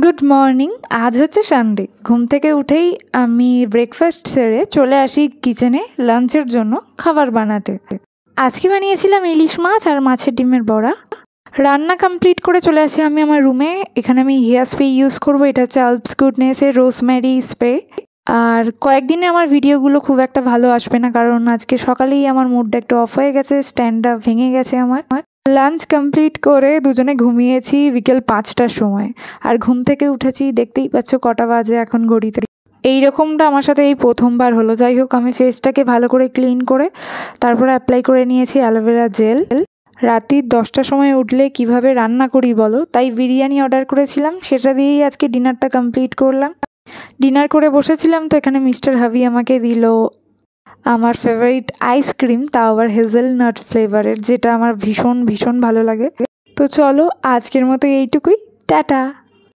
Good morning. আজ হচ্ছে Sunday. ঘুম থেকে উঠেই আমি ব্রেকফাস্ট সেরে চলে আসি কিচেনে লাঞ্চের জন্য খাবার বানাতে। আজকে বানিয়েছিলাম ইলিশ মাছ আর মাছের ডিমের বড়া। রান্না কমপ্লিট করে চলে আসি আমি আমার রুমে। এখানে আমি হেয়ার স্প্রে ইউজ করবো, এটা হচ্ছে আলপস গুডনেসের রোজমেরি স্প্রে। আর কয়েকদিনে আমার ভিডিওগুলো খুব একটা ভালো আসবে না, কারণ আজকে সকালেই আমার মুডটা একটু অফ হয়ে গেছে, স্ট্যান্ডটা ভেঙে গেছে আমার। লাঞ্চ কমপ্লিট করে দুজনে ঘুমিয়েছি বিকেল 5টার সময়। আর ঘুম থেকে উঠেছি, দেখতেই পাচ্ছ কটা বাজে এখন ঘড়িতে। এইরকমটা আমার সাথে এই প্রথমবার হলো। যাই হোক, আমি ফেসটাকে ভালো করে ক্লিন করে তারপরে অ্যাপ্লাই করে নিয়েছি অ্যালোভেরা জেল। রাত্রি 10টার সময় উঠলে কিভাবে রান্না করি বলো, তাই বিরিয়ানি অর্ডার করেছিলাম, সেটা দিয়েই আজকে ডিনারটা কমপ্লিট করলাম। ডিনার করে বসেছিলাম তো এখানে মিস্টার হাবি আমাকে দিল আমার ফেভারিট আইসক্রিম, তাও আবার হেজেলনাট ফ্লেভারের, যেটা আমার ভীষণ ভীষণ ভালো লাগে। তো চলো আজকের মতো এইটুকুই, টাটা।